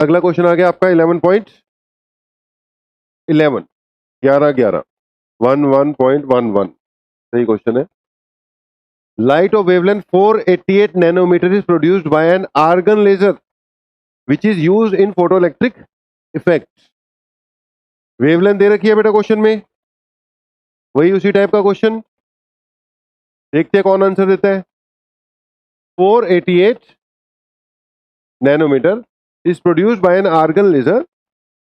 अगला क्वेश्चन आ गया आपका 11.11 11 11.11 सही क्वेश्चन है। Light of wavelength 488 nanometre is produced by an argon laser which is used in photoelectric effect. Wavelength दे रखी है बेटा क्वेश्चन में, वही उसी टाइप का क्वेश्चन। देखते हैं कौन आंसर देता है। 488 nanometer is produced by an argon laser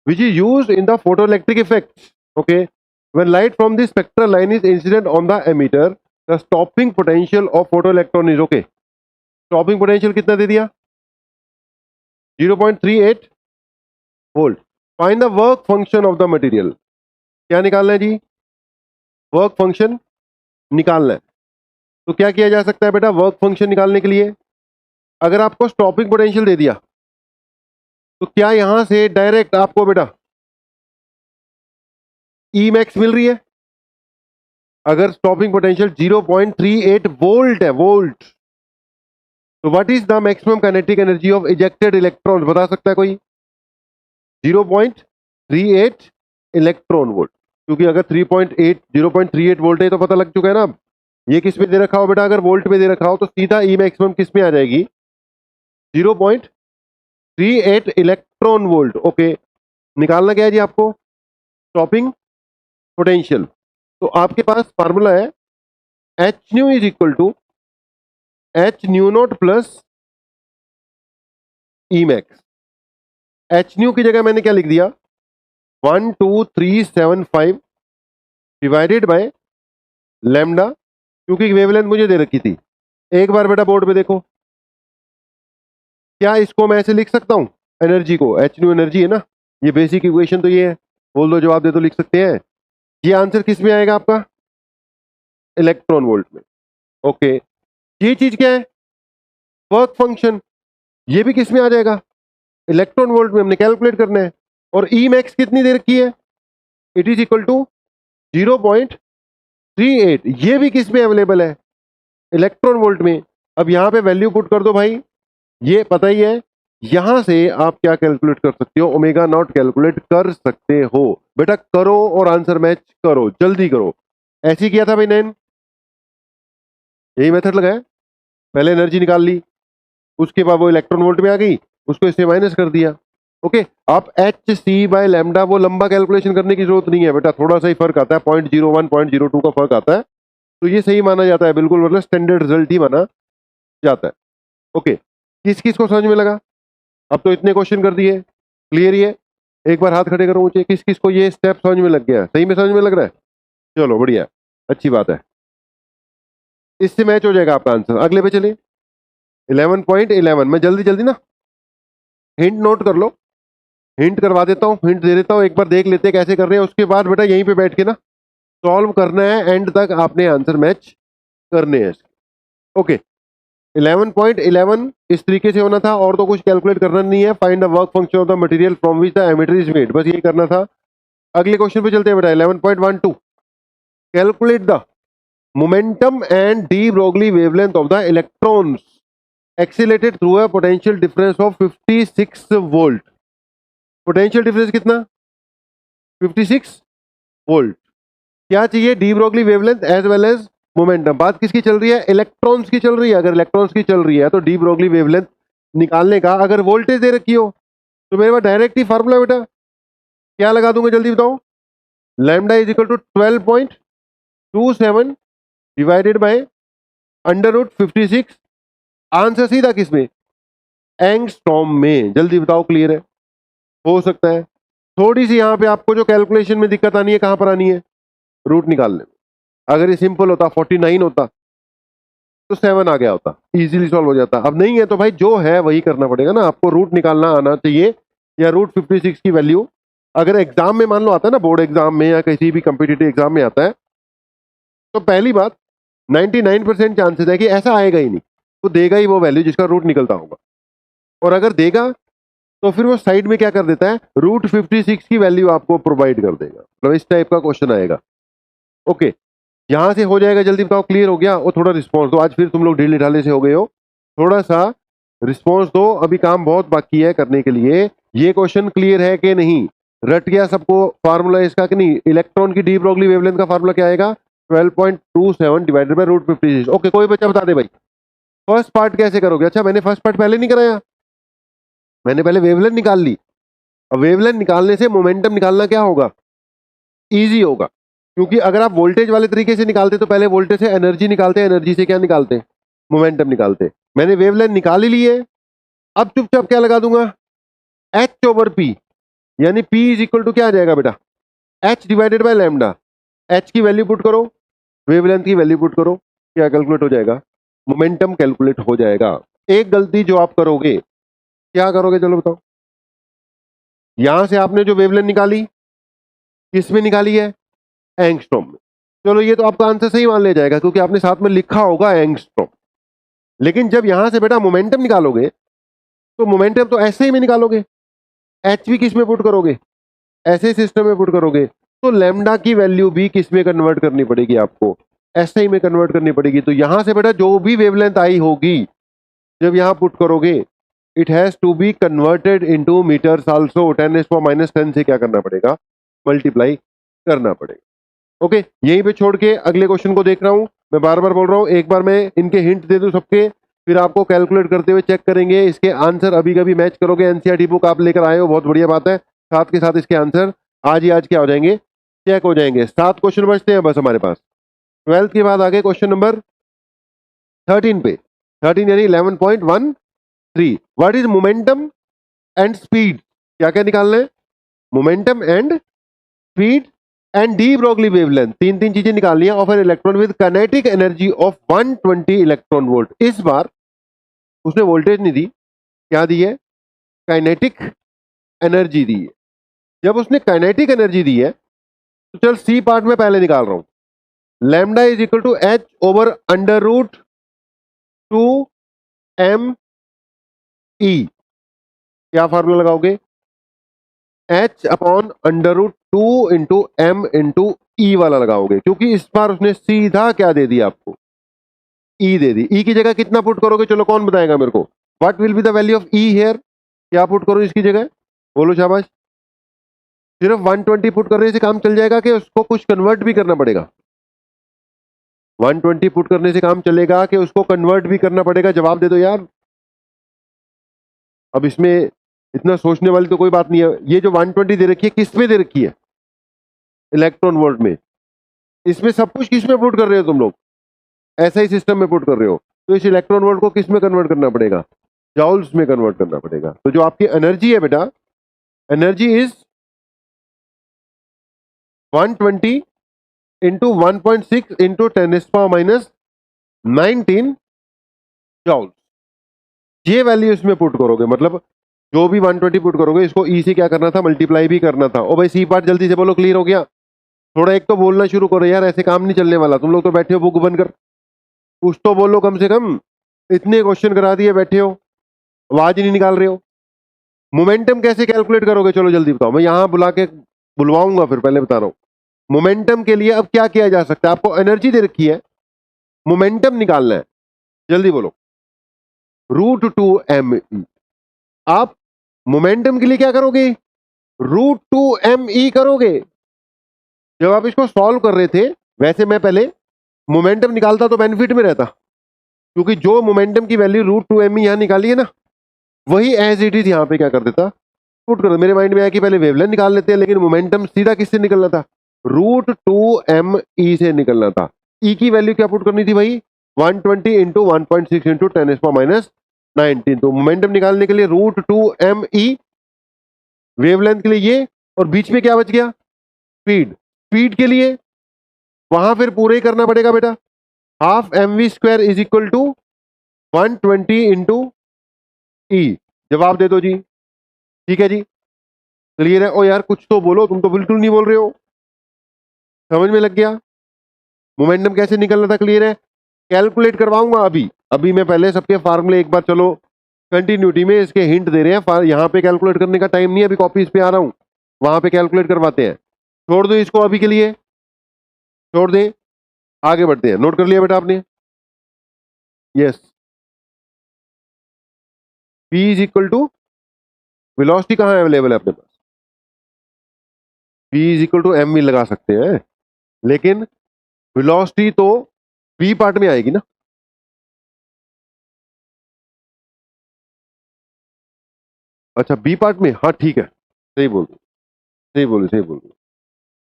which is used in the photoelectric effect. Okay, when light from the spectral line is incident on the emitter, the stopping potential of photoelectron is okay. Stopping potential कितना दे दिया? 0.38 volt. Find the work function of the material. क्या निकालना है जी? Work function निकालना है। तो क्या किया जा सकता है बेटा वर्क फंक्शन निकालने के लिए? अगर आपको स्टॉपिंग पोटेंशियल दे दिया तो क्या यहां से डायरेक्ट आपको बेटा ई मैक्स मिल रही है? अगर स्टॉपिंग पोटेंशियल 0.38 वोल्ट है, वोल्ट, तो what is the maximum kinetic energy of ejected electron? बता सकता है कोई? 0.38 इलेक्ट्रॉन वोल्ट, क्योंकि अगर 0.38 वोल्ट है तो पता लग चुका है ना। अब ये किस में दे रखा हो बेटा? अगर वोल्ट में दे रखा हो तो सीधा ई मैक्सिमम किस में आ जाएगी? 0.38 इलेक्ट्रॉन वोल्ट। ओके, निकालना क्या है जी आपको? Stopping potential. तो आपके पास फार्मूला है H nu is equal to H nu not plus E max. H nu की जगह मैंने क्या लिख दिया? 12375 डिवाइडेड बाय लैम्डा, क्योंकि वेवलेंथ मुझे दे रखी थी। एक बार बेटा बोर्ड पे देखो, क्या इसको मैं ऐसे लिख सकता हूं? एनर्जी को, एच न्यू एनर्जी है ना, ये बेसिक इक्वेशन तो ये है। बोल दो, जवाब दे दो, लिख सकते हैं। ये आंसर किस में आएगा आपका? इलेक्ट्रॉन वोल्ट में। ओके, ये चीज क्या है? Work function. ये भी किस में आ जाएगा? इलेक्ट्रॉन वोल्ट में। हमने कैलकुलेट करना है। और ई मैक्स कितनी दे रखी है? It is equal to 0.38। ये भी किस में अवेलेबल है? इलेक्ट्रॉन वोल्ट में। अब यहां पे वैल्यू पुट कर दो भाई, ये पता ही है। यहां से आप क्या कैलकुलेट कर सकते हो? ओमेगा नॉट कैलकुलेट कर सकते हो। बेटा करो और आंसर मैच करो, जल्दी करो। ऐसे ही किया था भाई नैन, यही मेथड लगाया। पहले एनर्जी निकाल ली, उसके बाद वो इलेक्ट्रॉन वोल्ट में आ गई, उसको इससे माइनस कर दिया। ओके, आप एच सी बाय लैम्डा वो लंबा कैलकुलेशन करने की जरूरत नहीं है बेटा, थोड़ा सा ही फर्क आता है, 0.01 0.02 का फर्क आता है, तो ये सही माना जाता है बिल्कुल, मतलब स्टैंडर्ड रिजल्ट ही माना जाता है। ओके, किस किस को समझ में लगा? अब तो इतने क्वेश्चन कर दिए, क्लियर ही है। एक बार हाथ खड़े करो मुझे, किस किस को ये स्टेप समझ में लग गया? सही में समझ में लग रहा है? चलो बढ़िया, अच्छी बात है, इससे मैच हो जाएगा आपका आंसर। अगले पे चलिए, 11.11। मैं जल्दी जल्दी ना हिंट नोट कर लो, हिंट करवा देता हूँ, हिंट दे देता हूँ, एक बार देख लेते हैं कैसे कर रहे हैं। उसके बाद बेटा यहीं पे बैठ के ना सॉल्व करना है, एंड तक आपने आंसर मैच करने हैं। ओके, 11.11 इस तरीके से होना था, और तो कुछ कैलकुलेट करना नहीं है। Find the work function of the material from which the emitter is made, बस यही करना था। अगले क्वेश्चन पे चलते हैं बेटा, 11.12। Calculate the momentum and de Broglie wavelength of the electrons accelerated through a potential difference of 56 volt. Potential difference कितना? 56 वोल्ट। क्या चाहिए? De Broglie wavelength as well as momentum. बात किसकी चल रही है? इलेक्ट्रॉन्स की चल रही है। अगर इलेक्ट्रॉन्स की चल रही है तो डी ब्रोगली वेवलेंथ निकालने का, अगर वोल्टेज दे रखी हो तो मेरे पास डायरेक्ट ही फार्मूला बेटा क्या लगा दूंगा, जल्दी बताओ। Lambda is equal to 12.27 divided by √56। Answer सीधा किसमें? एंगस्ट्रॉम में। जल्दी बताओ, क्लियर है? हो सकता है थोड़ी सी यहां पे आपको जो कैलकुलेशन में दिक्कत आनी है, कहां पर आनी है? रूट निकालने में। अगर ये सिंपल होता, 49 होता तो 7 आ गया होता, इजीली सॉल्व हो जाता। अब नहीं है तो भाई जो है वही करना पड़ेगा ना, आपको रूट निकालना आना चाहिए, या √56 की वैल्यू अगर एग्जाम में मान लो आता है ना, बोर्ड एग्जाम में या किसी भी कॉम्पिटिटिव एग्जाम में आता है, तो पहली बात 99% चांसेस है कि ऐसा आएगा ही नहीं, वो देगा ही वो वैल्यू जिसका रूट निकलता होगा। और अगर देगा तो फिर वो साइड में क्या कर देता है, √56 की वैल्यू आपको प्रोवाइड कर देगा। मतलब इस टाइप का क्वेश्चन आएगा। ओके, यहां से हो जाएगा, जल्दी बताओ, क्लियर हो गया? और थोड़ा रिस्पॉन्स दो, आज फिर तुम लोग ढीले ढाले से हो गए हो, थोड़ा सा रिस्पॉन्स दो, अभी काम बहुत बाकी है करने के लिए। ये क्वेश्चन क्लियर है कि नहीं? रट गया सबको फार्मूला इसका कि नहीं? इलेक्ट्रॉन की डी ब्रोगली वेवलेंथ का फार्मूला क्या आएगा? 12.27 डिवाइडेड बाय रूट 56। ओके, कोई बच्चा बता दे भाई फर्स्ट पार्ट कैसे करोगे? अच्छा, मैंने फर्स्ट पार्ट पहले नहीं कराया, मैंने पहले वेवलेंथ निकाल ली। अब वेवलेंथ निकालने से मोमेंटम निकालना क्या होगा? इजी होगा, क्योंकि अगर आप वोल्टेज वाले तरीके से निकालते तो पहले वोल्टेज से एनर्जी निकालते, एनर्जी से क्या निकालते? मोमेंटम निकालते। मैंने वेवलेंथ निकाल ही ली है, अब चुपचाप क्या लगा दूंगा? एच ओवर पी, यानी पी इज इक्वल टू क्या आ जाएगा बेटा? H divided by lambda. H की वैल्यू पुट करो, वेवलेंथ की वैल्यू पुट करो, क्या कैलकुलेट हो जाएगा? मोमेंटम कैलकुलेट हो जाएगा। एक गलती जो आप करोगे, क्या करोगे चलो बताओ। यहां से आपने जो वेवलेंथ निकाली, किसमें निकाली है? एंगस्ट्रॉम में। चलो ये तो आपका आंसर सही मान लिया जाएगा, क्योंकि आपने साथ में लिखा होगा एंगस्ट्रॉम। लेकिन जब यहां से बेटा मोमेंटम निकालोगे, तो मोमेंटम तो ऐसे ही में निकालोगे, एच भी किस में पुट करोगे? ऐसे सिस्टम में पुट करोगे, तो लैम्डा की वैल्यू भी किस में कन्वर्ट करनी पड़ेगी आपको? एसआई में कन्वर्ट करनी पड़ेगी। तो यहां से बेटा जो भी वेवलेंथ आई होगी, जब यहां पुट करोगे, it has to be converted into metres also. 10⁻⁻10 से क्या करना पड़ेगा? मल्टीप्लाई करना पड़ेगा। ओके, यहीं पे छोड़ के अगले क्वेश्चन को देख रहा हूं। मैं बार बार बोल रहा हूं, एक बार मैं इनके हिंट दे दूं सबके, फिर आपको कैलकुलेट करते हुए चेक करेंगे। इसके आंसर अभी कभी मैच करोगे, एनसीईआरटी बुक आप लेकर आए हो, बहुत बढ़िया बात है। साथ के साथ इसके आंसर आज ही आज क्या हो जाएंगे? चेक हो जाएंगे। 7 क्वेश्चन बचते हैं बस हमारे पास। 12th के बाद आगे क्वेश्चन नंबर 13 पे। 13 यानी 11.13। What is momentum and speed? क्या क्या निकालना है? Momentum and speed and de Broglie wavelength, तीन तीन चीजें निकालनी है। Of an electron with kinetic energy of 120 electron volt. इस बार उसने वोल्टेज नहीं दी, क्या दी है? काइनेटिक एनर्जी दी है। जब उसने काइनेटिक एनर्जी दी है, तो चल सी पार्ट में पहले निकाल रहा हूं। Lambda is equal to H over under root 2m E. क्या फार्मूला लगाओगे? H upon under root 2 × m × E वाला लगाओगे, क्योंकि इस बार उसने सीधा क्या दे दिया आपको? ई दे दी। ई की जगह कितना पुट करोगे? चलो कौन बताएगा मेरे को? What will be the value of E here? क्या पुट करो इसकी जगह? बोलो शाबाश। सिर्फ 120 पुट करने से काम चल जाएगा कि उसको कुछ कन्वर्ट भी करना पड़ेगा? 120 पुट करने से काम चलेगा कि उसको कन्वर्ट भी करना पड़ेगा? जवाब दे दो यार। अब इसमें इतना सोचने वाली तो कोई बात नहीं है। ये जो 120 दे रखी है, किस में दे रखी है? इलेक्ट्रॉन वोल्ट में। इसमें सब कुछ किस में पुट कर रहे हो तुम लोग? ऐसा ही सिस्टम में पुट कर रहे हो। तो इस इलेक्ट्रॉन वोल्ट को किस में कन्वर्ट करना पड़ेगा? जॉल्स में कन्वर्ट करना पड़ेगा। तो जो आपकी एनर्जी है बेटा, energy is 120 into 1.6 into 10⁻⁻19 joules. ये वैल्यू इसमें पुट करोगे, मतलब जो भी 120 पुट करोगे, इसको ई से क्या करना था? मल्टीप्लाई भी करना था। ओ भाई सी पार्ट जल्दी से बोलो, क्लियर हो गया? थोड़ा एक तो बोलना शुरू करो यार, ऐसे काम नहीं चलने वाला। तुम लोग तो बैठे हो बुक बंद कर, कुछ तो बोलो कम से कम। इतने क्वेश्चन करा दिए, बैठे हो, आवाज नहीं निकाल रहे हो। मोमेंटम कैसे कैलकुलेट करोगे? चलो जल्दी बताओ, मैं यहां बुला के बुलवाऊंगा, फिर पहले बता रहा हूं। मोमेंटम के लिए अब क्या किया जा सकता है? आपको एनर्जी दे रखी है, मोमेंटम निकालना है, जल्दी बोलो। √2m। आप मोमेंटम के लिए क्या करोगे? √2m करोगे। जब आप इसको सॉल्व कर रहे थे, वैसे मैं पहले मोमेंटम निकालता तो बेनिफिट में रहता, क्योंकि जो मोमेंटम की वैल्यू √2m यहां निकाली है ना, वही एज इट इज यहां पे क्या कर देता? पुट कर। मेरे माइंड में आया कि पहले वेवलेंथ निकाल लेते हैं, लेकिन मोमेंटम सीधा किससे निकलना था? √2m से निकलना था। ई की वैल्यू क्या पुट करनी थी भाई? 120 इंटू 1.6 इंटू 10⁻⁻19। तो मोमेंटम निकालने के लिए √2m, वेवलेंथ के लिए ये, और बीच में क्या बच गया? स्पीड। स्पीड के लिए वहां फिर पूरे ही करना पड़ेगा बेटा। Half mv² is equal to 120 into E. जवाब दे दो जी। ठीक है जी, क्लियर है? ओ यार कुछ तो बोलो, तुम तो बिल्कुल नहीं बोल रहे हो। समझ में लग गया मोमेंटम कैसे निकलना था? क्लियर है? कैलकुलेट करवाऊंगा अभी। अभी मैं पहले सबके फार्मूले एक बार, चलो कंटिन्यूटी में इसके हिंट दे रहे हैं। यहाँ पे कैलकुलेट करने का टाइम नहीं है, अभी कॉपीज पे आ रहा हूं, वहां पे कैलकुलेट करवाते हैं। छोड़ दो इसको अभी के लिए, छोड़ दें, आगे बढ़ते हैं। नोट कर लिया बेटा आपने? Yes. P is equal to velocity कहाँ अवेलेबल है अपने पास? v is equal to M V लगा सकते हैं, लेकिन वेलोसिटी तो v पार्ट में आएगी ना। अच्छा बी पार्ट में, हाँ ठीक है, सही बोल रहे, सही बोल रहे,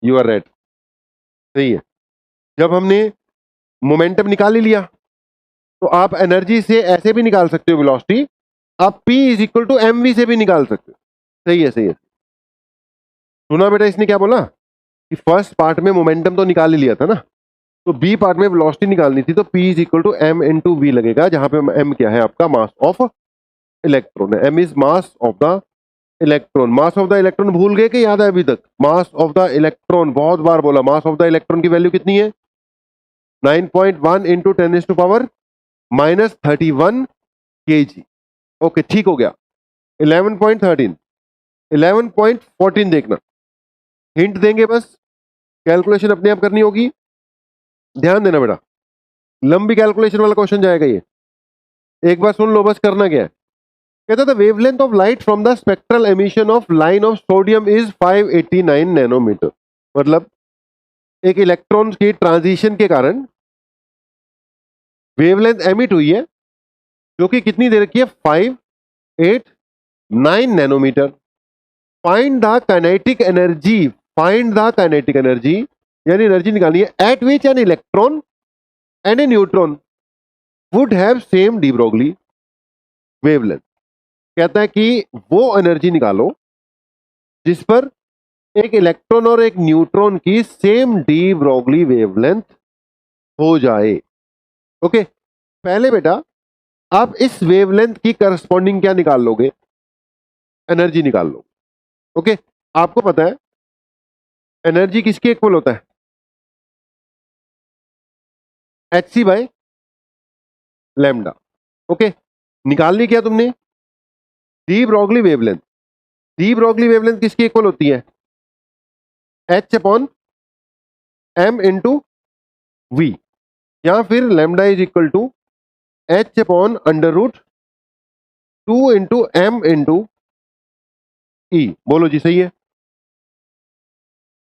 यू आर राइट, सही है। जब हमने मोमेंटम निकाल ही लिया तो आप एनर्जी से ऐसे भी निकाल सकते हो वेलोसिटी, आप P is equal to M V से भी निकाल सकते हो। सही है, सही है। सुना बेटा इसने क्या बोला कि फर्स्ट पार्ट में मोमेंटम तो निकाल ही लिया था ना, तो बी पार्ट में वेलोसिटी निकालनी थी, तो P is equal to M into V लगेगा, जहां पे m क्या है आपका मास ऑफ इलेक्ट्रॉन है, m is mass of the electron. Mass of the electron भूल गए कि याद है अभी तक? मास ऑफ द इलेक्ट्रॉन बहुत बार बोला, मास ऑफ द इलेक्ट्रॉन की वैल्यू कितनी है? 9.1 into 10 to power -31 kg। Okay ठीक हो गया। 11.13, 11.14 देखना, हिंट देंगे बस, कैलकुलेशन अपने आप करनी होगी, ध्यान देना बेटा, लंबी कैलकुलेशन वाला क्वेश्चन जाएगा ये। एक बार सुन लो बस, करना क्या है। कहता था wavelength of light from the spectral emission of line of sodium is 589 nanometre. मतलब एक इलेक्ट्रॉन की ट्रांजिशन के कारण वेवलेंथ एमिट हुई है जो कि कितनी दे रखी है? 589 nanometre. Find the kinetic energy, find the kinetic energy यानी एनर्जी निकालनी है at which an electron and a neutron would have same de Broglie wavelength. कहता है कि वो एनर्जी निकालो जिस पर एक इलेक्ट्रॉन और एक न्यूट्रॉन की सेम डी ब्रोगली वेवलेंथ हो जाए। ओके, पहले बेटा आप इस वेवलेंथ की करस्पॉन्डिंग क्या निकाल लोगे? एनर्जी निकाल लो। ओके, आपको पता है एनर्जी किसके इक्वल होता है? hc bye lambda. ओके, निकालनी क्या तुमने? De Broglie wavelength. De Broglie wavelength किसकी इक्वल होती है? h upon m into V, या फिर lambda is equal to h upon under root 2 into M into E. बोलो जी, सही है,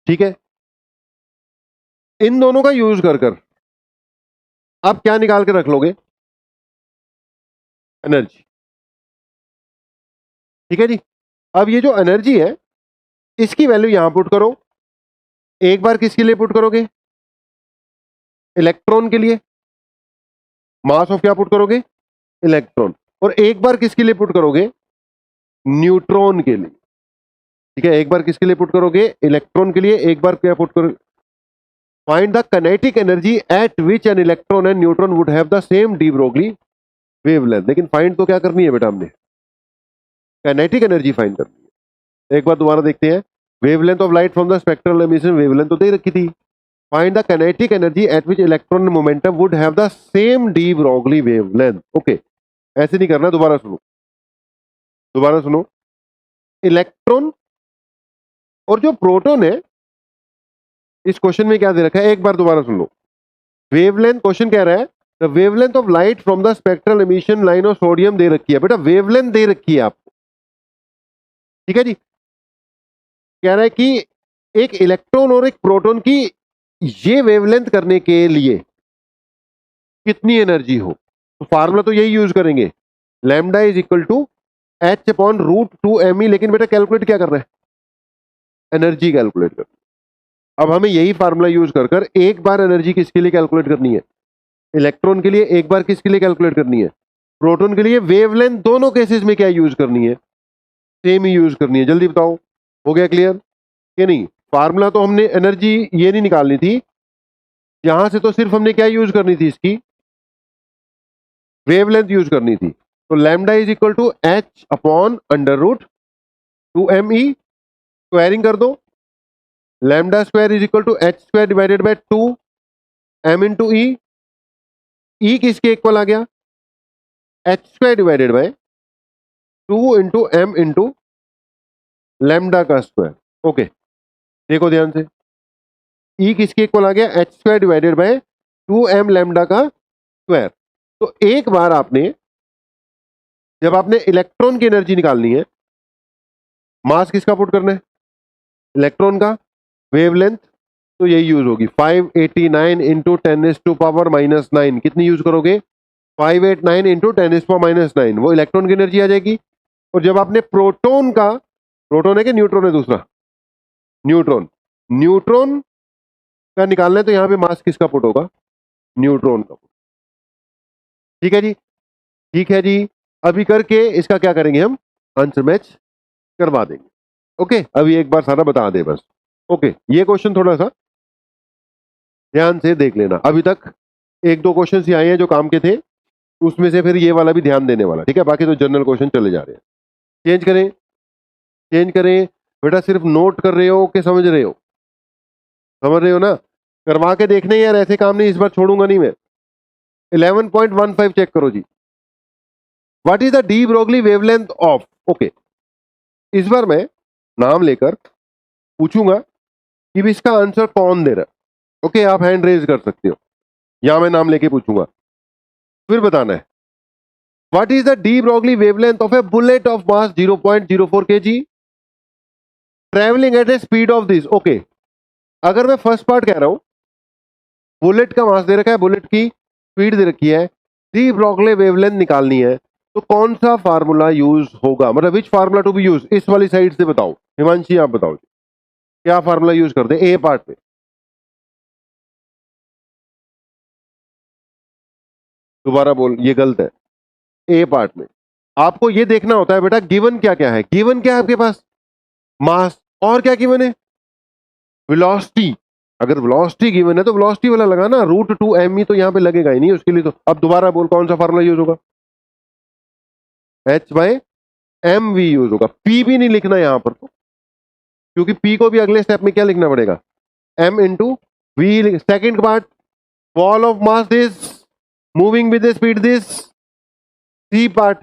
ठीक है। इन दोनों का यूज कर कर आप क्या निकाल के रख लोगे? एनर्जी। ठीक है जी। अब ये जो एनर्जी है इसकी वैल्यू यहां पुट करो। एक बार किसके लिए पुट करोगे? इलेक्ट्रॉन के लिए। मास ऑफ क्या पुट करोगे? इलेक्ट्रॉन। और एक बार किसके लिए पुट करोगे? न्यूट्रॉन के लिए। ठीक है, एक बार किसके लिए पुट करोगे? इलेक्ट्रॉन के लिए। एक बार क्या पुट करोगे? Find the kinetic energy at which an electron and neutron would have the same de Broglie wavelength. लेकिन फाइंड तो क्या करनी है बेटा? हमने काइनेटिक एनर्जी फाइंड करनी है। एक बार दोबारा देखते हैं। Wavelength of light from the spectral emission, wavelength तो दे रखी थी। Find the kinetic energy at which electron momentum would have the same de Broglie wavelength. Okay, ऐसे नहीं करना, दोबारा सुनो, दोबारा सुनो। इलेक्ट्रॉन और जो प्रोटॉन है, इस क्वेश्चन में क्या दे रखा है, एक बार दोबारा सुन लो। वेवलेंथ, क्वेश्चन कह रहा है the wavelength of light from the spectral emission line of sodium दे रखी है। बेटा वेवलेंथ दे रखी है आपको, ठीक है जी। कह रहा है कि एक इलेक्ट्रॉन और एक प्रोटॉन की ये वेवलेंथ करने के लिए कितनी एनर्जी हो, तो फार्मूला तो यही यूज करेंगे, lambda is equal to H upon root 2 M E. लेकिन बेटा कैलकुलेट क्या कर रहा है? एनर्जी कैलकुलेट कर। अब हमें यही फार्मूला यूज कर कर एक बार एनर्जी किसके लिए कैलकुलेट करनी है? इलेक्ट्रॉन के लिए। एक बार किसके लिए कैलकुलेट करनी है? प्रोटॉन के लिए। वेवलेंथ दोनों केसेस में क्या यूज करनी है? सेम ही यूज करनी है। जल्दी बताओ, हो गया क्लियर कि नहीं? फार्मूला तो हमने एनर्जी ये नहीं निकालनी थी, यहां से तो सिर्फ हमने क्या यूज करनी थी? इसकी वेवलेंथ यूज करनी थी। तो lambda is equal to H upon under root 2 M E, squaring कर दो। Lambda square is equal to H square divided by 2 M into E. E किसके इक्वल आ गया? H square divided by 2 into M into lambda का स्क्वायर। Okay, देखो ध्यान से, ई किसके इक्वल आ गया? H square divided by 2 M lambda का स्क्वायर। तो एक बार आपने, जब आपने इलेक्ट्रॉन की एनर्जी निकालनी है मास किसका पुट करना है? इलेक्ट्रॉन का। वेवलेंथ तो यही यूज होगी 589 इंटू 10⁻⁻⁹ कितनी यूज करोगे? 589 इंटू 10⁻⁹ वो इलेक्ट्रॉन की एनर्जी आ जाएगी। और जब आपने प्रोटॉन का, प्रोटॉन है कि न्यूट्रॉन है दूसरा? न्यूट्रॉन। न्यूट्रॉन का निकालना है तो यहां पे मास किसका पुट होगा? न्यूट्रॉन का। ठीक है जी, ठीक है जी। अभी करके इसका क्या करेंगे हम? आंसर मैच करवा देंगे। ओके, अभी एक बार सारा बता दे बस। ओके, ये क्वेश्चन थोड़ा सा ध्यान से देख लेना। अभी तक एक दो क्वेश्चन ही आए हैं जो काम के थे, उसमें से फिर ये वाला भी ध्यान देने वाला। ठीक है, बाकी तो जनरल क्वेश्चन चले जा रहे हैं। चेंज करें, चेंज करें। बेटा सिर्फ नोट कर रहे हो कि समझ रहे हो? समझ रहे हो ना? करवा के देखने यार, ऐसे काम नहीं, इस बार छोड़ूंगा नहीं मैं। 11.15 चेक करो जी। What is the de Broglie wavelength of? Okay, इस बार मैं नाम लेकर पूछूंगा कि भी इसका आंसर कौन दे रहा है। ओके, आप हैंड रेज कर सकते हो या मैं नाम लेके पूछूंगा, फिर बताना है। What is the de Broglie wavelength of A bullet of mass 0.04 kg travelling at A speed of this? Okay, अगर मैं फर्स्ट पार्ट कह रहा हूं, बुलेट का मास दे रखा है, बुलेट की स्पीड दे रखी है, डी ब्रोगली वेवलेंथ निकालनी है, तो कौन सा फार्मूला यूज होगा? मतलब विच फार्मूला टू बी यूज? इस वाली साइड से बताओ। हिमांशी आप बताओ क्या फार्मूला यूज करते हैं ए पार्ट में? दोबारा बोल, ये गलत है। ए पार्ट में आपको ये देखना होता है बेटा गिवन क्या क्या है। गिवन क्या है आपके पास? मास। और क्या गिवन है? वेलोसिटी। अगर वेलोसिटी गिवन है तो वेलोसिटी वाला लगाना, √2mE तो यहां पे लगेगा ही नहीं उसके लिए। तो अब दोबारा बोल, कौन सा फार्मूला यूज होगा? H/mv यूज होगा। P भी नहीं लिखना यहां पर तो, क्योंकि P को भी अगले स्टेप में क्या लिखना पड़ेगा? m into V. Second part, ball of mass this moving with speed this. C part,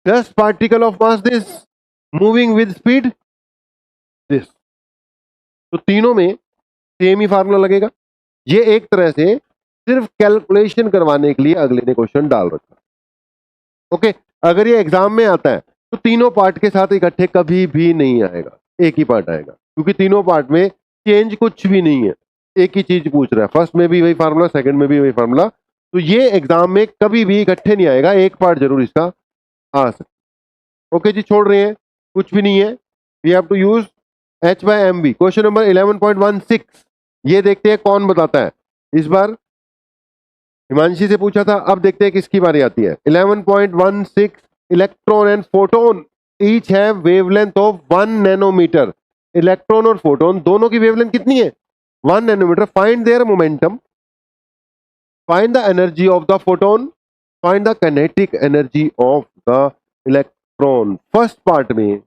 dust particle of mass this moving with speed this. तो तीनों में सेम ही फार्मूला लगेगा। ये एक तरह से सिर्फ कैलकुलेशन करवाने के लिए अगले ने क्वेश्चन डाल रखा। ओके, अगर ये एग्जाम में आता है तो तीनों पार्ट के साथ इकट्ठे कभी भी नहीं आएगा, एक ही पार्ट आएगा, क्योंकि तीनों पार्ट में चेंज कुछ भी नहीं है, एक ही चीज पूछ रहा है। फर्स्ट में भी वही फार्मूला, सेकंड में भी वही फार्मूला, तो ये एग्जाम में कभी भी इकट्ठे नहीं आएगा, एक पार्ट जरूर इसका आ सकता। ओके जी, छोड़ रहे हैं, कुछ भी नहीं है। We have to use H/mv। Question number 11.16, ये देखते हैं कौन बताता है। इस बार हिमांशी से पूछा था, अब देखते हैं किसकी बारी आती है। 11.16, electron and photon each have wavelength of 1 nanometre. Electron और फोटोन दोनों की वेवलेंथ कितनी है? 1 nanometre. Find their momentum, find the energy of the photon, find the kinetic energy of the electron. First part में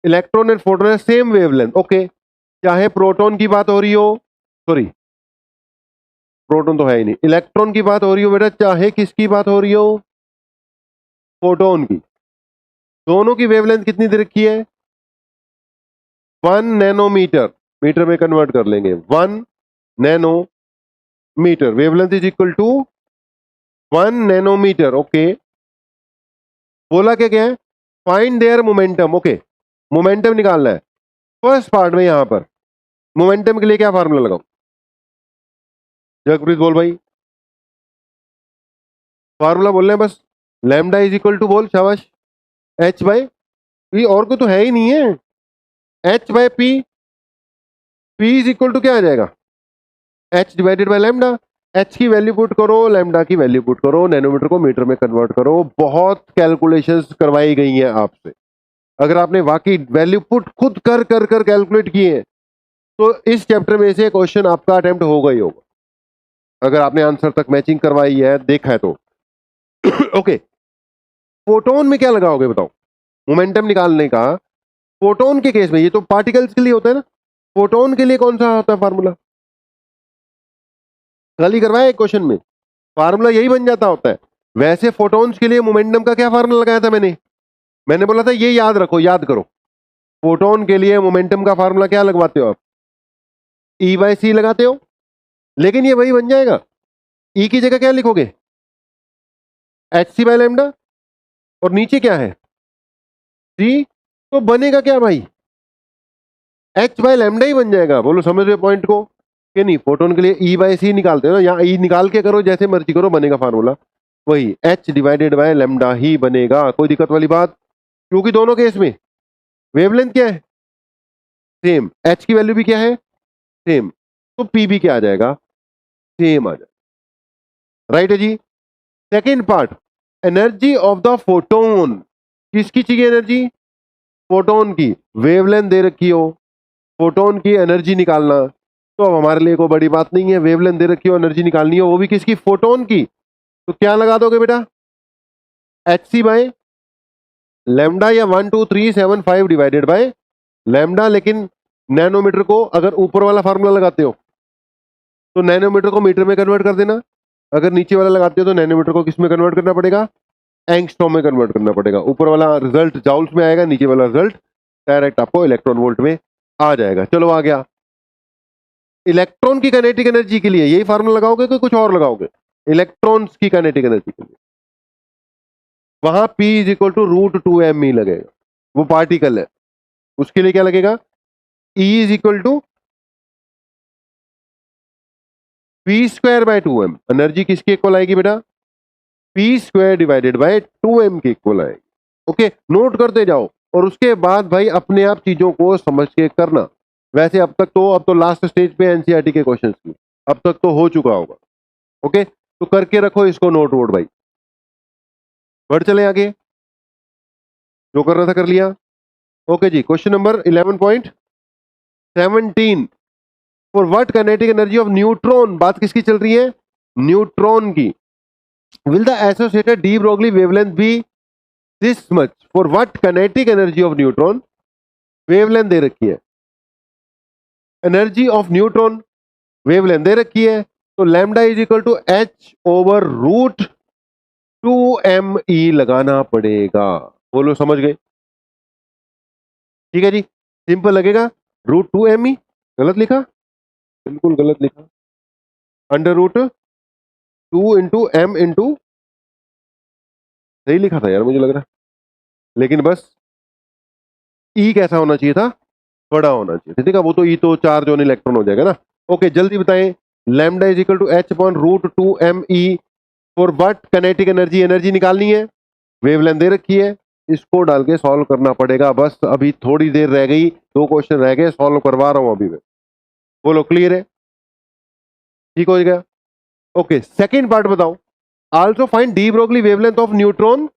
इलेक्ट्रॉन एंड फोटोन है same wavelength. Okay, चाहे proton की बात हो रही हो, सॉरी प्रोटॉन तो है ही नहीं, इलेक्ट्रॉन की बात हो रही हो बेटा, चाहे किसकी बात हो रही हो, फोटोन की, दोनों की वेवलेंथ कितनी दे रखी है? 1 नैनोमीटर। मीटर में कन्वर्ट कर लेंगे, 1 nanometre. Wavelength is equal to 1 nanometre. Okay, बोला क्या क्या है? Find their momentum. Okay, momentum निकालना है। फर्स्ट पार्ट में यहां पर मोमेंटम के लिए क्या फार्मूला लगाऊं? जगप्रीत बोल भाई, फार्मूला बोल रहे हैं बस। लैम्डा इज इक्वल टू, बोल शाबाश, H/P। और कोई तो है ही नहीं है। H/P, P is equal to क्या आ जाएगा? H divided by lambda. H की वैल्यू पुट करो, लैम्डा की वैल्यू पुट करो, नैनोमीटर को मीटर में कन्वर्ट करो। बहुत कैलकुलेशंस करवाई गई हैं आपसे। अगर आपने वाकई वैल्यू पुट खुद कर कर कर कैलकुलेट किए हैं तो इस चैप्टर में से क्वेश्चन आपका अटेम्प्ट होगा ही होगा, अगर आपने आंसर तक मैचिंग करवाई है, देखा है तो। ओके, फोटोन में क्या लगाओगे बताओ? मोमेंटम निकालने का फोटोन के केस में, ये तो पार्टिकल्स के लिए होता है ना, फोटोन के लिए कौन सा होता है फार्मूला? कल ही करवाया एक क्वेश्चन में, फार्मूला यही बन जाता होता है। वैसे फोटोन्स के लिए मोमेंटम का क्या फार्मूला लगाया था मैंने बोला था ये याद रखो, याद करो। फोटोन के लिए मोमेंटम का फार्मूला क्या लगवाते हो आप? E/c लगाते हो, लेकिन ये वही बन जाएगा। E की जगह क्या लिखोगे? Hc/λ। और नीचे क्या है? C तो बनेगा क्या भाई, h बाय लैम्डा ही बन जाएगा। बोलो समझ रहे पॉइंट को कि नहीं? फोटोन के लिए ई बाय सी निकालते हो ना, यहाँ ई निकाल के करो, जैसे मर्जी करो, बनेगा फार्मूला वही h डिवाइडेड बाय लैम्डा ही बनेगा। कोई दिक्कत वाली बात? क्योंकि दोनों केस में वेवलेंथ क्या है, सेम, h की वैल्यू भी क्या है, सेम, तो p भी क्या आ जाएगा, सेम आ जाएगा। राइट है जी। Second part, energy of the photon. किसकी चाहिए एनर्जी? फोटोन की। वेवलेंथ दे रखी हो, फोटोन की एनर्जी निकालना, तो अब हमारे लिए कोई बड़ी बात नहीं है। वेवलेंथ दे रखी हो, एनर्जी निकालनी हो, वो भी किसकी, फोटोन की। तो क्या लगा दोगे बेटा, एच सी बाय लैम्डा या 12375 डिवाइडेड बाय लैम्डा। लेकिन नैनोमीटर को अगर ऊपर वाला फार्मूला लगाते हो तो नैनोमीटर को मीटर में कन्वर्ट कर देना, अगर नीचे वाला लगाते हो तो नैनोमीटर को किस में कन्वर्ट करना पड़ेगा, एंगस्ट्रॉम में कन्वर्ट करना पड़ेगा। ऊपर वाला रिजल्ट जाउल्स में आएगा, नीचे वाला रिजल्ट डायरेक्ट आपको इलेक्ट्रॉन वोल्ट में आ जाएगा। चलो आ गया। इलेक्ट्रॉन की काइनेटिक एनर्जी के लिए यही फार्मूला लगाओगे कि कुछ और लगाओगे? इलेक्ट्रॉन्स की काइनेटिक एनर्जी के लिए वहां P is equal to √2m लगेगा, वो पार्टिकल है। उसके लिए क्या लगेगा, E is equal to p²/2m। Energy किसके इक्वल आएगी बेटा, p² डिवाइडेड बाय 2m के इक्वल आएगी। ओके, नोट करते जाओ और उसके बाद भाई अपने आप चीजों को समझ के करना। वैसे अब तो लास्ट स्टेज पे एनसीईआरटी के क्वेश्चंस की, अब तक तो हो चुका होगा। ओके, तो करके रखो इसको नोट वोट भाई। बढ़ चले आगे, जो कर रहा था कर लिया। ओके जी, question number 11.17, for what kinetic energy of neutron. बात किसकी चल रही है, न्यूट्रॉन की। Will the associated de Broglie wavelength be this much. For what kinetic energy of neutron, wavelength दे रखी है, एनर्जी ऑफ न्यूट्रॉन वेवलेंथ दे रखी है, तो lambda is equal to h over √2m लगाना पड़ेगा। बोलो समझ गए? ठीक है जी, सिंपल लगेगा। √2m, गलत लिखा, बिल्कुल गलत लिखा, √2 इंटू एम इंटू, सही लिखा था यार मुझे लग रहा है, लेकिन बस ई कैसा होना चाहिए था, बड़ा होना चाहिए था। ठीक है, वो तो ई तो चार्ज ऑन इलेक्ट्रॉन हो जाएगा ना। ओके जल्दी बताएं, lambda is equal to h upon √2m E. For what kinetic energy, energy निकालनी है, वेवलेंथ दे रखी है, इसको डाल के सॉल्व करना पड़ेगा। बस अभी थोड़ी देर रह गई, 2 क्वेश्चन रह गए, सॉल्व करवा रहा हूं अभी मैं। बोलो क्लियर है, ठीक हो गया? ओके, सेकंड पार्ट बताओ। Also find D Broglie wavelength of neutron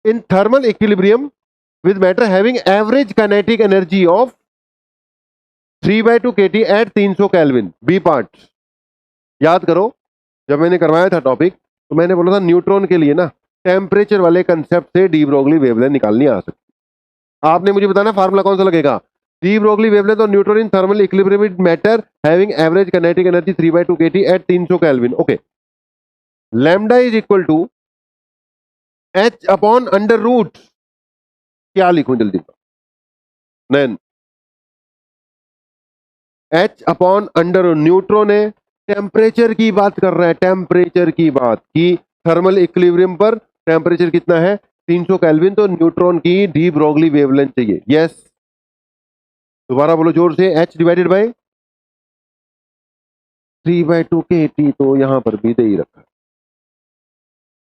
in thermal equilibrium with matter having average kinetic energy of 3/2 kT at 300 kelvin. B part याद करो, जब मैंने करवाया था टॉपिक तो मैंने बोला था न्यूट्रॉन के लिए ना टेम्परेचर वाले कंसेप्ट से डी ब्रोगली वेवलेंथ निकालनी आ सकती। आपने मुझे बताना फार्मूला कौन सा लगेगा, de Broglie wavelength of neutron in thermal equilibrium with matter having average kinetic energy 3/2 kT at 300 kelvin. Okay, lambda is equal to h upon under root, क्या लिखूं जल्दी, नैन h अपॉन अंडर न्यूट्रॉन है, temperature की बात कर रहा है, टेम्परेचर की बात की, थर्मल इक्विलिब्रियम पर टेम्परेचर कितना है 300 केल्विन, तो न्यूट्रॉन की डी ब्रोगली वेवलेंथ चाहिए। यस, दोबारा बोलो जोर से, h डिवाइडेड बाय 3/2 kT, तो यहां पर भी दे ही रखा है,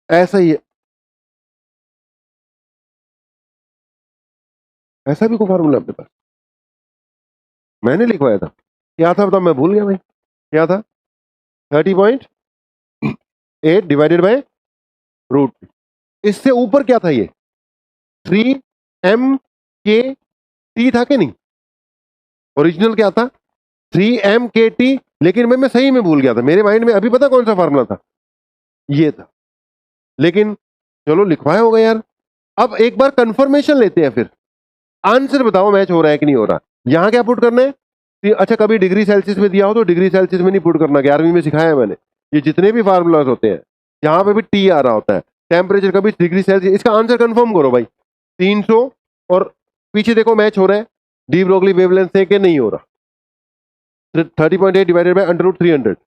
ऐसा ही है। ऐसा भी कोई फार्मूला अपने पास, मैंने लिखवाया था, क्या था बताओ, मैं भूल गया भाई, क्या था, 30.8 डिवाइडेड बाय रूट। इससे ऊपर क्या था, ये 3m/kT था कि नहीं, ओरिजिनल क्या था 3m/kT, लेकिन मैं सही में भूल गया था, मेरे माइंड में अभी पता कौन सा फार्मूला था, ये था, लेकिन चलो लिखवाया होगा यार। अब एक बार कंफर्मेशन लेते हैं, फिर आंसर बताओ मैच हो रहा है कि नहीं हो रहा। यहां क्या पुट करना है, अच्छा कभी डिग्री सेल्सियस में दिया हो तो डिग्री सेल्सियस में नहीं पुट करना, 11वीं में सिखाया है मैंने। ये जितने भी फार्मूलाज होते हैं यहाँ पे भी टी आ रहा होता है, टेम्परेचर का भी डिग्री सेल्सियस। इसका आंसर कंफर्म करो भाई, 300, और पीछे देखो मैच हो रहा है डी ब्रोगली वेवलेंथ से कि नहीं हो रहा, 30.8 डिवाइडेड बाय √300,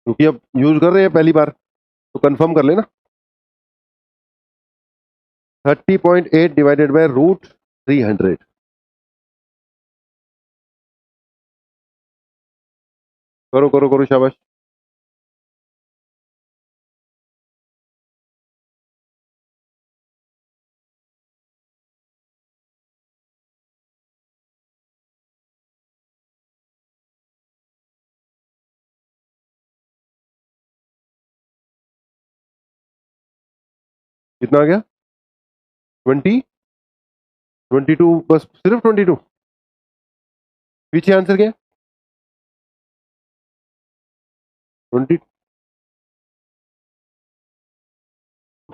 क्योंकि अब यूज कर रहे हैं पहली बार, तो कंफर्म कर लेना। 30.8 डिवाइडेड बाय रूट 300। करो करो करो, शाबाश। कितना आ गया? 20, 22, बस सिर्फ 22। पीछे आंसर क्या? 20।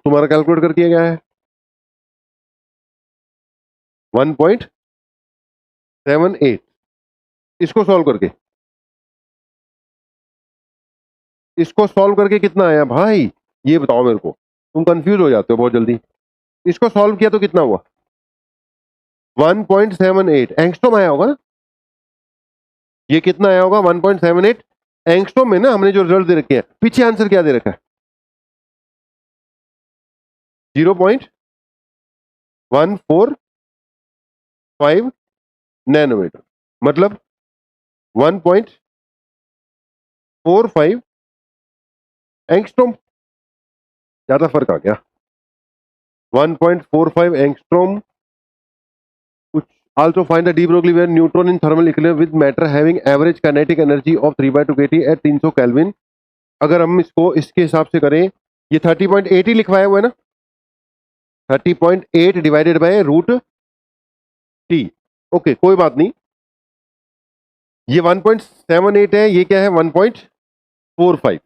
तुम्हारा कैलकुलेट कर किया गया है 1.78। इसको सॉल्व करके, कितना आया भाई? ये बताओ मेरे को, तुम कंफ्यूज हो जाते हो बहुत जल्दी। इसको सॉल्व किया तो कितना हुआ? 1.78 एंगस्ट्रॉम आया होगा ना? ये कितना आया होगा? 1.78 एंगस्ट्रॉम में ना। हमने जो रिजल्ट दे रखे हैं, पीछे आंसर क्या दे रखा है? 0.145 नैनोमीटर, मतलब 1.45 एंगस्ट्रॉम। ज्यादा फर्क आ गया। 1.45 एंगस्ट्रॉम। कुछ also find the de Broglie where neutron in thermal equilibrium with matter having average kinetic energy of 3/2 kT at 300 kelvin. अगर हम इसको इसके हिसाब से करें, ये 30.8 ही लिखवाया हुआ है ना? 30.8 divided by root T. Okay, कोई बात नहीं। ये 1.78 है, ये क्या है? 1.45।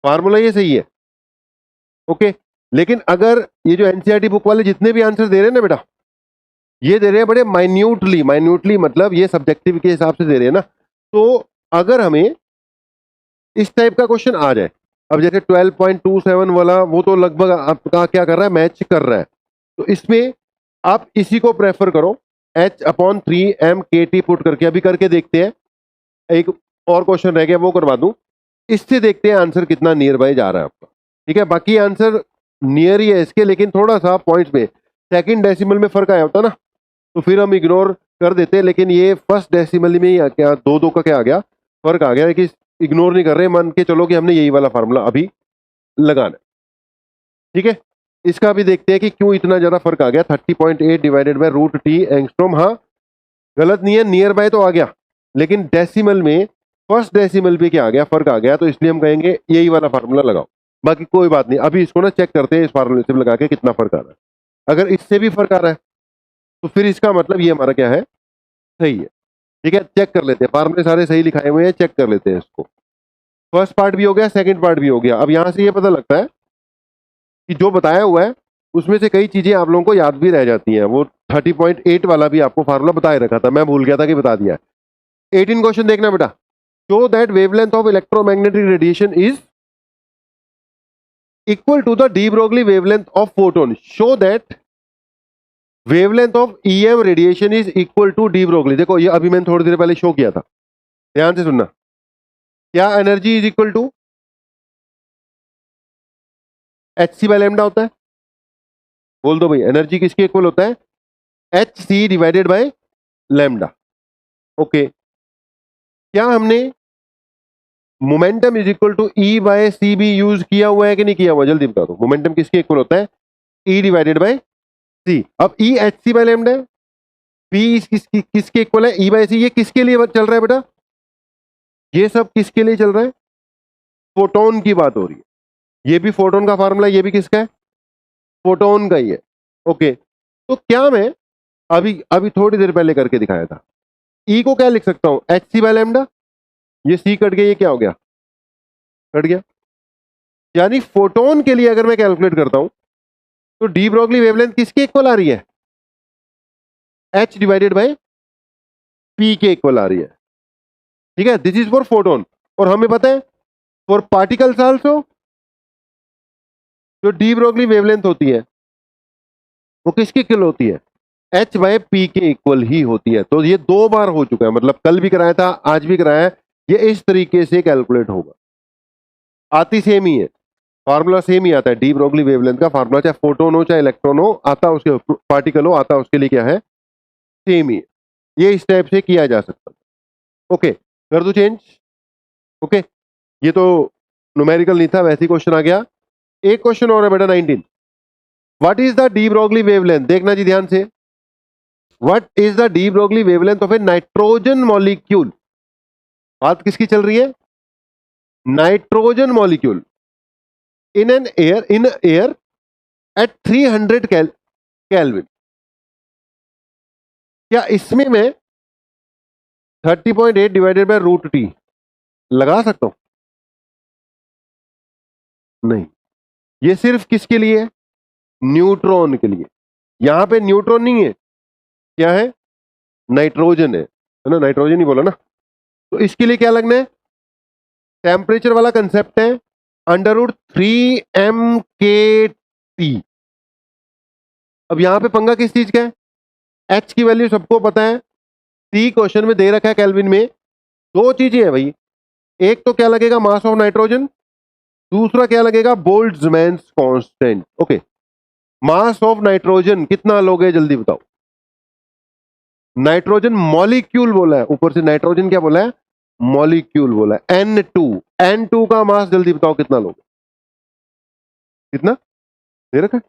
फार्मूला ये सही है। ओके, लेकिन अगर ये जो एनसीईआरटी बुक वाले जितने भी आंसर दे रहे हैं ना बेटा, ये दे रहे हैं बड़े माइन्यूटली। माइन्यूटली मतलब ये सब्जेक्टिव के हिसाब से दे रहे हैं ना। तो अगर हमें इस टाइप का क्वेश्चन आ जाए, अब जैसे 12.27 वाला, वो तो लगभग आपका क्या कर रहा है? मैच कर रहा है। तो इसमें आप इसी को प्रेफर करो, H/3m/kT पुट करके। अभी करके देखते हैं। एक और क्वेश्चन रह गया, वो करवा दूं। इससे देखते हैं आंसर कितना नियर बाय जा रहा है आपका। ठीक है, बाकी आंसर नियर ही है इसके, लेकिन थोड़ा सा पॉइंट्स में सेकंड डेसिमल में फर्क आया होता ना, तो फिर हम इग्नोर कर देते। लेकिन ये फर्स्ट डेसिमल में ही क्या दो का क्या आ गया? फर्क आ गया कि इग्नोर नहीं कर रहे, मान के चलो कि हमने यही वाला फार्मूला अभी लगाना है। ठीक है, इसका भी देखते हैं कि क्यों इतना ज्यादा फर्क आ गया। 30.8 divided by root T angstrom. हाँ, गलत नहीं है, नियर बाय तो आ गया, लेकिन डेसिमल में फर्स्ट डेसिमल पे क्या आ गया? फर्क आ गया। तो इसलिए हम कहेंगे यही वाला फार्मूला लगाओ। बाकी कोई बात नहीं, अभी इसको ना चेक करते हैं, इस फार्मूले से लगा के कितना फर्क आ रहा है। अगर इससे भी फर्क आ रहा है तो फिर इसका मतलब ये हमारा क्या है? सही है। ठीक है, चेक कर लेते हैं। फार्मूले सारे सही लिखाए हुए हैं, चेक कर लेते हैं इसको। फर्स्ट पार्ट भी हो गया, सेकंड पार्ट भी हो गया। अब यहां से ये पता लगता है कि जो बताया हुआ है उसमें से कई चीजें आप लोगों को याद भी रह जाती हैं। वो 30.8 वाला भी आपको फार्मूला बताए रखा था, मैं भूल गया था कि बता दिया है। 18 क्वेश्चन देखना बेटा। Show that wavelength of electromagnetic radiation is equal to the de Broglie wavelength of photon. Show that wavelength of EM radiation is equal to de Broglie. देखो, ये अभी मैंने थोड़ी देर पहले शो किया था, ध्यान से सुनना। क्या energy is equal to H C by lambda होता है? बोल दो भाई, एनर्जी किसके इक्वल होता है? H C divided by lambda. Okay, क्या हमने momentum is equal to E by C भी यूज किया हुआ है कि नहीं किया हुआ? जल्दी बता दो, मोमेंटम किसके इक्वल होता है? E divided by C. अब E H C by lambda है, पी किसके इक्वल है? E by C. ये किसके लिए चल रहा है बेटा? ये सब किसके लिए चल रहा है? फोटोन की बात हो रही है। ये भी फोटोन का फार्मूला, ये भी किसका है? फोटोन का ही है। ओके, तो क्या मैं अभी अभी थोड़ी देर पहले करके दिखाया था, ई को क्या लिख सकता हूं? H C by lambda. ये सी कट गया, ये क्या हो गया? कट गया। यानी फोटोन के लिए अगर मैं कैलकुलेट करता हूं तो डी ब्रोगली वेवलेंथ किसके इक्वल आ रही है? एच डिवाइडेड बाय पी के इक्वल आ रही है। ठीक है, दिस इज फॉर फोटोन। और हमें पता है फॉर पार्टिकल्स आल्सो जो डी ब्रोगली वेवलेंथ होती है वो किसके इक्वल होती है? एच बाय पी के इक्वल ही होती है। तो ये 2 बार हो चुका है, मतलब कल भी कराया था, आज भी कराया है। ये इस तरीके से कैलकुलेट होगा, आती सेम ही है। फार्मूला सेम ही आता है, डी ब्रोगली वेवलेंथ का फार्मूला, चाहे फोटोन हो चाहे इलेक्ट्रॉन हो, आता उसके पार्टिकल हो, आता उसके लिए क्या है, सेम ही। ये इस टाइप से किया जा सकता है। ओके, कर दो चेंज। ओके, ये तो न्यूमेरिकल नहीं था, वैसे ही क्वेश्चन आ गया। एक क्वेश्चन और है बेटा 19। What is the de Broglie wavelength, देखना जी ध्यान से, what is the de Broglie wavelength of A nitrogen molecule. बात किसकी चल रही है, nitrogen molecule in air at 300 kelvin. क्या इसमें मैं 30.8 डिवाइडेड बाय रूट टी लगा सकता हूं? नहीं, ये सिर्फ किसके लिए है, न्यूट्रॉन के लिए। यहां पे न्यूट्रॉन नहीं है, क्या है, नाइट्रोजन है ना, नाइट्रोजन ही बोला ना। तो इसके लिए क्या लगना है, टेम्परेचर वाला कंसेप्ट है, अंडर रूट 3m/K अब यहां पे पंगा किस चीज का है, एच की वैल्यू सबको पता है, टी क्वेश्चन में दे रखा है केल्विन में। दो चीजें हैं भाई, एक तो क्या लगेगा मास ऑफ नाइट्रोजन, दूसरा क्या लगेगा Boltzmann's constant. Okay, mass of nitrogen कितना लोगे जल्दी बताओ। नाइट्रोजन मॉलिक्यूल बोला है, ऊपर से नाइट्रोजन क्या बोला है, मॉलिक्यूल बोला है, N2 का मास जल्दी बताओ कितना लोगे, कितना दे रखा है,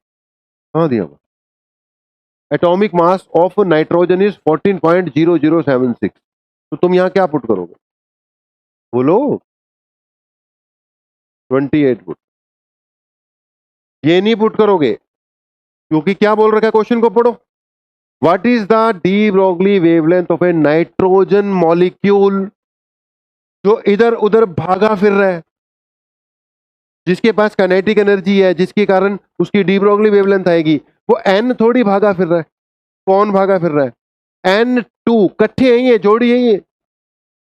हाँ दिया हुआ। Atomic mass of nitrogen is 14.0076। तो तुम यहां क्या पुट करोगे, बोलो 28 पुट। ये नहीं पुट करोगे क्योंकि क्या बोल रखा है, क्वेश्चन को पढ़ो। What is the de Broglie wavelength of A nitrogen molecule, जो इधर उधर भागा फिर रहा है, जिसके पास काइनेटिक एनर्जी है, जिसके कारण उसकी डी ब्रोगली वेवलेंथ आएगी। वो एन थोड़ी भागा फिर रहा है, कौन भागा फिर रहा है, N2, इकट्ठे है ये, जोड़ी है ये,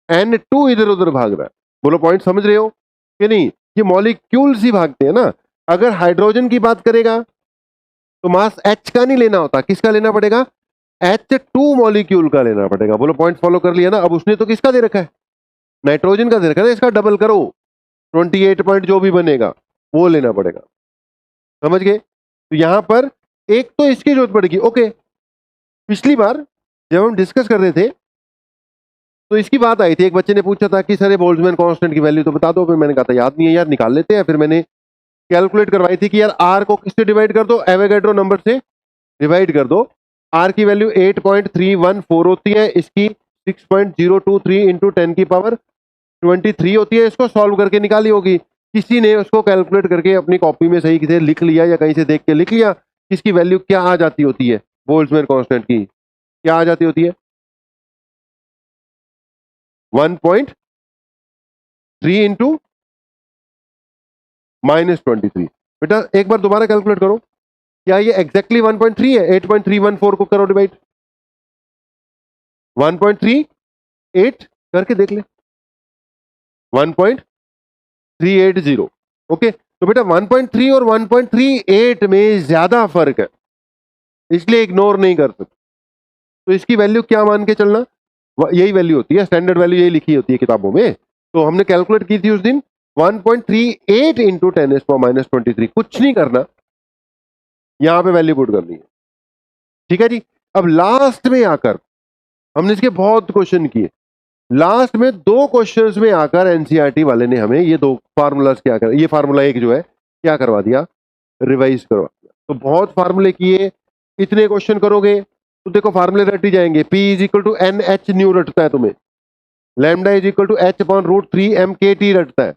N2 इधर उधर भाग रहा है। बोलो पॉइंट समझ रहे हो कि नहीं, ये मॉलिक्यूल्स ही भागते हैं ना। अगर हाइड्रोजन की बात करेगा तो मास H का नहीं लेना होता, किसका लेना पड़ेगा, H2 मॉलिक्यूल का लेना पड़ेगा। बोलो पॉइंट फॉलो कर लिया ना। अब उसने तो किसका दे रखा है, नाइट्रोजन का दे रखा है ना, इसका डबल करो, 28 पॉइंट जो भी बनेगा वो लेना पड़ेगा, समझ गए। तो यहां पर एक तो इसकी जरूरत पड़ेगी। ओके, पिछली बार जब हम डिस्कस कर रहे थे तो इसकी बात आई थी, एक बच्चे ने पूछा था कि सर बोल्ट्जमैन कांस्टेंट की वैल्यू तो बता दो। फिर मैंने कहा था याद नहीं है यार, निकाल लेते हैं। फिर मैंने कैलकुलेट करवाई थी कि यार आर को किससे डिवाइड कर दो, एवोगैड्रो नंबर से डिवाइड कर दो। आर की वैल्यू 8.314 होती है, इसकी 6.023 इंटू 10 की पावर 23 होती है। इसको सॉल्व करके निकाली होगी, किसी ने उसको कैलकुलेट करके अपनी कॉपी में सही से लिख लिया या कहीं से देख के लिख लिया, किसकी वैल्यू क्या आ जाती होती है, बोल्ट्जमैन कांस्टेंट की क्या आ जाती होती है, 1.3 इंटू -23। बेटा एक बार दोबारा कैलकुलेट करो, क्या ये एग्जैक्टली 1.3 है, 8.314 को करो डिवाइड, 1.38 करके देख ले, 1.380। ओके, तो बेटा 1.3 और 1.38 में ज्यादा फर्क है, इसलिए इग्नोर नहीं कर सकते। तो इसकी वैल्यू क्या मान के चलना, यही वैल्यू होती है, स्टैंडर्ड वैल्यू यही लिखी होती है किताबों में। तो हमने कैलकुलेट की थी उस दिन 1.38 इंटू 10⁻⁻23। कुछ नहीं करना, यहां पे वैल्यू पुट करनी है, ठीक है जी। अब लास्ट में आकर हमने इसके बहुत क्वेश्चन किए, लास्ट में दो क्वेश्चंस में आकर एनसीईआरटी वाले ने हमें ये दो फार्मूलाज क्या कर, ये फार्मूला एक जो है क्या करवा दिया, रिवाइज करवा दिया। तो बहुत फार्मूले किए, इतने क्वेश्चन करोगे तो देखो फार्मूले रट ही जाएंगे। P is equal to N H nu रटता है तुम्हें, lambda is equal to H upon root 3m/K/T रटता है।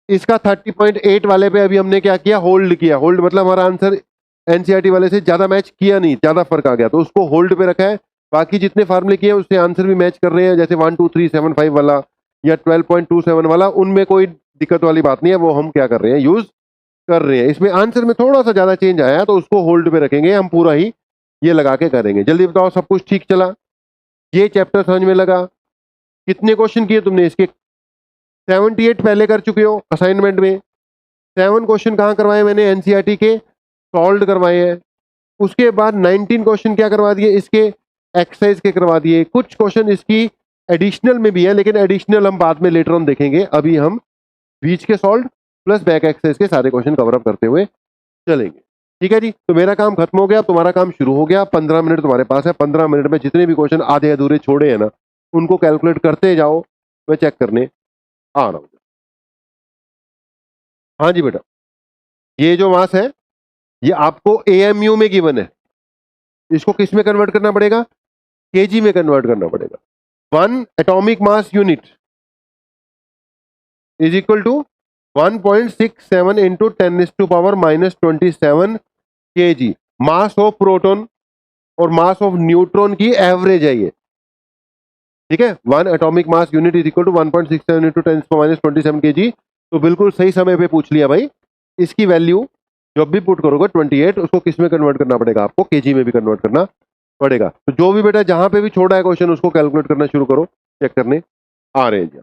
इसका 30.8 वाले पे अभी हमने क्या किया, होल्ड किया। होल्ड मतलब हमारा आंसर एनसीईआरटी वाले से ज्यादा मैच किया नहीं, ज्यादा फर्क आ गया तो उसको होल्ड पे रखा है। बाकी जितने फार्मूले किए उससे आंसर भी मैच कर रहे हैं, जैसे 12375 वाला या 12.27 वाला, उनमें कोई दिक्कत वाली बात नहीं है, वो हम क्या कर रहे हैं, यूज कर रहे हैं। इसमें आंसर में थोड़ा सा ज्यादा चेंज आया तो उसको होल्ड पे रखेंगे, हम पूरा ही ये लगा के करेंगे। जल्दी बताओ सब कुछ ठीक चला, ये चैप्टर समझ में लगा, कितने क्वेश्चन किए तुमने इसके, 78 पहले कर चुके हो असाइनमेंट में, 7 क्वेश्चन कहाँ करवाए मैंने, एनसीईआरटी के सॉल्व करवाए हैं। उसके बाद 19 क्वेश्चन क्या करवा दिए, इसके एक्सरसाइज के करवा दिए। कुछ क्वेश्चन इसकी एडिशनल में भी है, लेकिन एडिशनल हम बाद में लेटर ऑन देखेंगे, अभी हम बीच के सॉल्व प्लस बैक एक्सरसाइज के सारे क्वेश्चन कवर अप करते हुए चलेंगे। ठीक है जी, तो मेरा काम खत्म हो गया, तुम्हारा काम शुरू हो गया। 15 मिनट तुम्हारे पास है, 15 मिनट में जितने भी क्वेश्चन आधे अधूरे छोड़े हैं ना, उनको कैलकुलेट करते जाओ, मैं चेक करने आ रहा हूं। हाँ जी बेटा, ये जो मास है ये आपको एएमयू में गिवन है, इसको किस में कन्वर्ट करना पड़ेगा? केजी में कन्वर्ट करना पड़ेगा। 1 atomic mass unit is equal to 1.67 into 10⁻⁻27 kg mass of proton और मास ऑफ न्यूट्रॉन की एवरेज है ये। ठीक है, 1 atomic mass unit is equal to 1.67 into 10⁻⁻27 kg। तो बिल्कुल सही समय पे पूछ लिया भाई। इसकी वैल्यू जब भी पुट करोगे 28, उसको किस में कन्वर्ट करना पड़ेगा? आपको केजी में भी कन्वर्ट करना पड़ेगा। तो जो भी बेटा जहां पे भी छोड़ा है क्वेश्चन उसको कैलकुलेट करना शुरू करो, चेक करने आ रहे हैं।